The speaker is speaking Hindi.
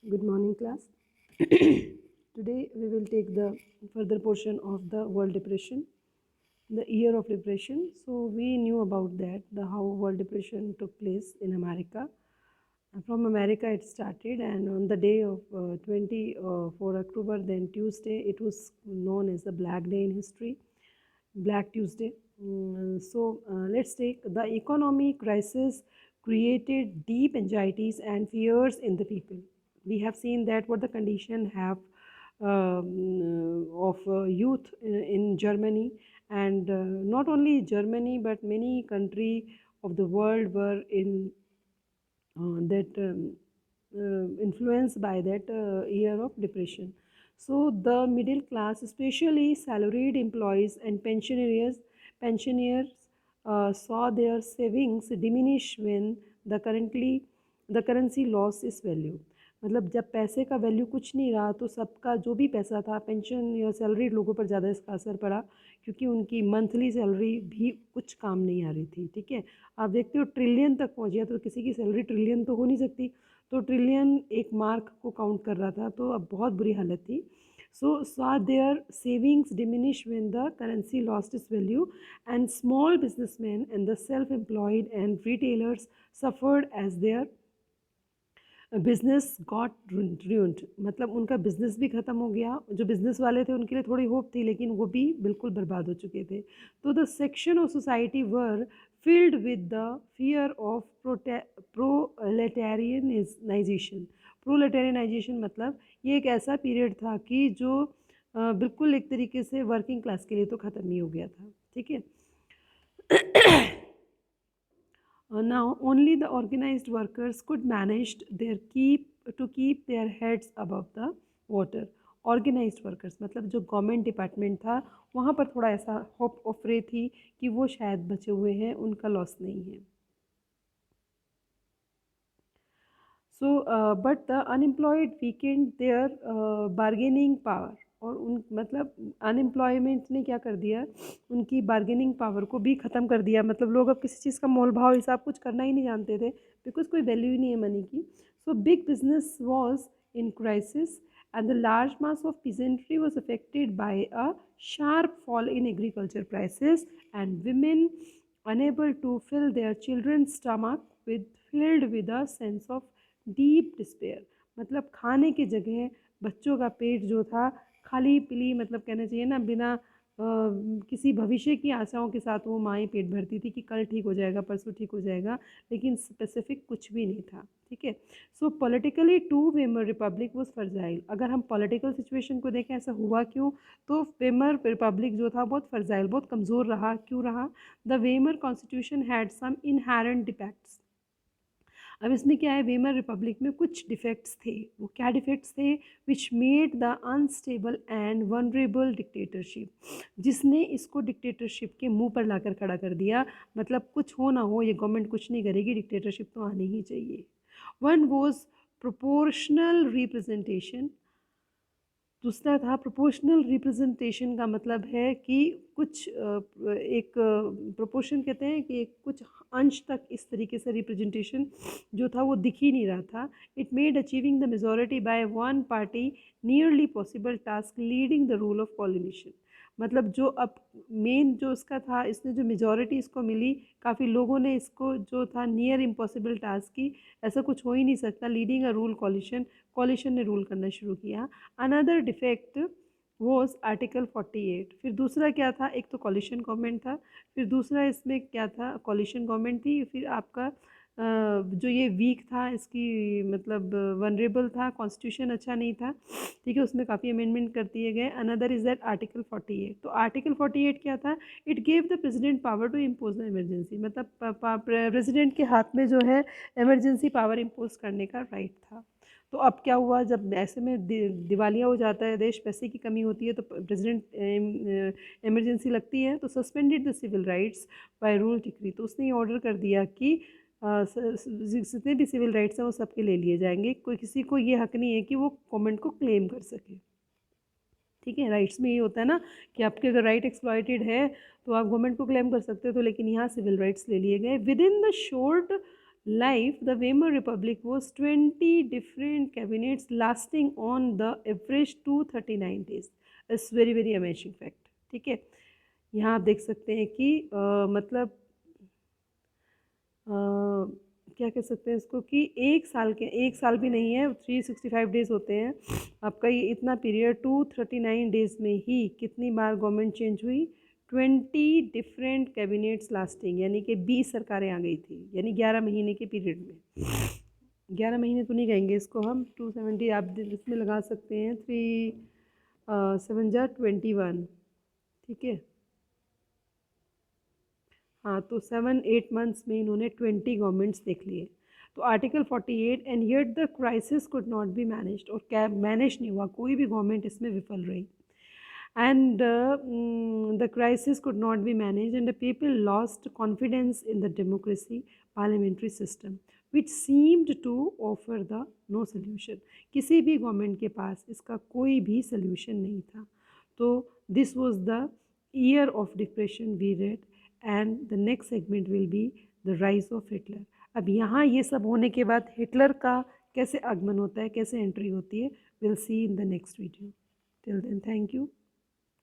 Good morning, class. Today we will take the further portion of the World Depression, the year of depression. So we knew about that, the how World Depression took place in America. From America it started, and on the day of 24 October, then Tuesday, it was known as the Black Day in history, Black Tuesday. Let's take the economy crisis created deep anxieties and fears in the people. We have seen that what the condition have of youth in Germany, and not only Germany but many country of the world were in that influenced by that year of depression. So the middle class, especially salaried employees and pensioners saw their savings diminish when the currency lost its value. मतलब जब पैसे का वैल्यू कुछ नहीं रहा तो सबका जो भी पैसा था पेंशन या सैलरी लोगों पर ज़्यादा इसका असर पड़ा, क्योंकि उनकी मंथली सैलरी भी कुछ काम नहीं आ रही थी। ठीक है, आप देखते हो ट्रिलियन तक पहुँच गया, तो किसी की सैलरी ट्रिलियन तो हो नहीं सकती, तो ट्रिलियन एक मार्क को काउंट कर रहा था, तो अब बहुत बुरी हालत थी। So saw their savings diminish when the currency lost its value, and small businessmen and the self-employed and retailers suffered as their business got ruined. मतलब उनका बिजनेस भी ख़त्म हो गया, जो बिजनेस वाले थे उनके लिए थोड़ी होप थी, लेकिन वो भी बिल्कुल बर्बाद हो चुके थे। तो the section of society were filled with the fear of proletarianization. Proletarianization मतलब ये एक ऐसा पीरियड था कि जो बिल्कुल एक तरीके से वर्किंग क्लास के लिए तो ख़त्म ही हो गया था। ठीक है, now only the organized workers could manage their keep their heads above the water. Organised workers मतलब जो गवर्नमेंट डिपार्टमेंट था वहाँ पर थोड़ा ऐसा होप ऑफ रे थी कि वो शायद बचे हुए हैं, उनका लॉस नहीं है। So but the unemployed weaken their bargaining power, और उन मतलब अनएम्प्लॉयमेंट ने क्या कर दिया, उनकी बार्गेनिंग पावर को भी ख़त्म कर दिया। मतलब लोग अब किसी चीज़ का मोल भाव हिसाब कुछ करना ही नहीं जानते थे, बिकॉज कोई वैल्यू ही नहीं है मनी की। So big business was in crisis and the large mass of peasantry was affected by a sharp fall in agriculture prices, and women unable to fill their children's stomach filled with a sense of deep despair. मतलब खाने की जगह बच्चों का पेट जो था खाली पीली, मतलब कहना चाहिए ना, बिना किसी भविष्य की आशाओं के साथ वो माएँ पेट भरती थी कि कल ठीक हो जाएगा, परसों ठीक हो जाएगा, लेकिन स्पेसिफिक कुछ भी नहीं था। ठीक है, so politically too Weimar republic was fragile. अगर हम पॉलिटिकल सिचुएशन को देखें ऐसा हुआ क्यों, तो वेमर रिपब्लिक जो था बहुत फर्जाइल, बहुत कमज़ोर रहा। क्यों रहा? The Weimar constitution had some inherent defects. अब इसमें क्या है, वेमर रिपब्लिक में कुछ डिफेक्ट्स थे। वो क्या डिफेक्ट्स थे? Which made the unstable and vulnerable dictatorship, जिसने इसको डिक्टेटरशिप के मुंह पर लाकर खड़ा कर दिया। मतलब कुछ हो ना हो, ये गवर्नमेंट कुछ नहीं करेगी, डिक्टेटरशिप तो आनी ही चाहिए। वन वॉज प्रोपोर्शनल रिप्रेजेंटेशन, दूसरा था प्रोपोर्शनल रिप्रेजेंटेशन का मतलब है कि कुछ एक प्रोपोर्शन कहते हैं कि कुछ अंश तक इस तरीके से रिप्रेजेंटेशन जो था वो दिख ही नहीं रहा था। It made achieving the majority by one party nearly possible task leading the rule of pollination. मतलब जो अब मेन जो इसका था, इसने जो मेजॉरिटी इसको मिली, काफ़ी लोगों ने इसको जो था नियर इम्पॉसिबल टास्क की, ऐसा कुछ हो ही नहीं सकता, लीडिंग अ रूल कॉलिशन ने रूल करना शुरू किया। Another defect was article 48। फिर दूसरा क्या था, एक तो कॉलिशन गवर्नमेंट था, फिर दूसरा इसमें क्या था, कॉलिशन गवर्नमेंट थी, फिर आपका जो ये वीक था, इसकी मतलब वनरेबल था, कॉन्स्टिट्यूशन अच्छा नहीं था। ठीक है, उसमें काफ़ी अमेंडमेंट कर दिए गए। Another is that article 48। तो आर्टिकल 48 क्या था? It gave the president power to impose the emergency. मतलब प्रेसिडेंट के हाथ में जो है इमरजेंसी पावर इम्पोज करने का राइट था। तो अब क्या हुआ, जब ऐसे में दिवालिया हो जाता है देश, पैसे की कमी होती है, तो प्रेसिडेंट इमरजेंसी लगती है, तो suspended the civil rights by rule decree. तो उसने ये ऑर्डर कर दिया कि जितने भी सिविल राइट्स हैं वो सबके ले लिए जाएंगे, कोई किसी को ये हक नहीं है कि वो गवर्नमेंट को क्लेम कर सके। ठीक है, राइट्स में ये होता है ना कि आपके अगर राइट एक्सप्लॉइटेड है तो आप गवर्नमेंट को क्लेम कर सकते हो, तो लेकिन यहाँ सिविल राइट्स ले लिए गए। With in the short life, the Weimar Republic was 20 different cabinets lasting on the average 239 days. It's very very amazing fact. ठीक है, यहाँ आप देख सकते हैं कि मतलब क्या कह सकते हैं इसको कि एक साल भी नहीं है, 365 डेज होते हैं आपका। ये इतना पीरियड 239 डेज में ही कितनी बार गवर्नमेंट चेंज हुई? 20 डिफरेंट कैबिनेट्स लास्टिंग, यानी कि 20 सरकारें आ गई थी, यानी 11 महीने के पीरियड में। 11 महीने तो नहीं कहेंगे इसको हम, 270 आप इसमें लगा सकते हैं, 3 7 जा 21। ठीक है, हाँ, तो 7 8 मंथ्स में इन्होंने 20 गवर्नमेंट्स देख लिए। तो article 48, and yet the crisis could not be managed, और क्या मैनेज नहीं हुआ, कोई भी गवर्नमेंट इसमें विफल रही। And the crisis could not be managed, and the people lost confidence in the democracy parliamentary system, which seemed to offer the no solution. किसी भी गवर्नमेंट के पास इसका कोई भी solution नहीं था। तो this was the year of depression we read, and the next segment will be the rise of Hitler. अब यहाँ ये सब होने के बाद हिटलर का कैसे आगमन होता है, कैसे एंट्री होती है, we'll see in the next video. Till then, thank you.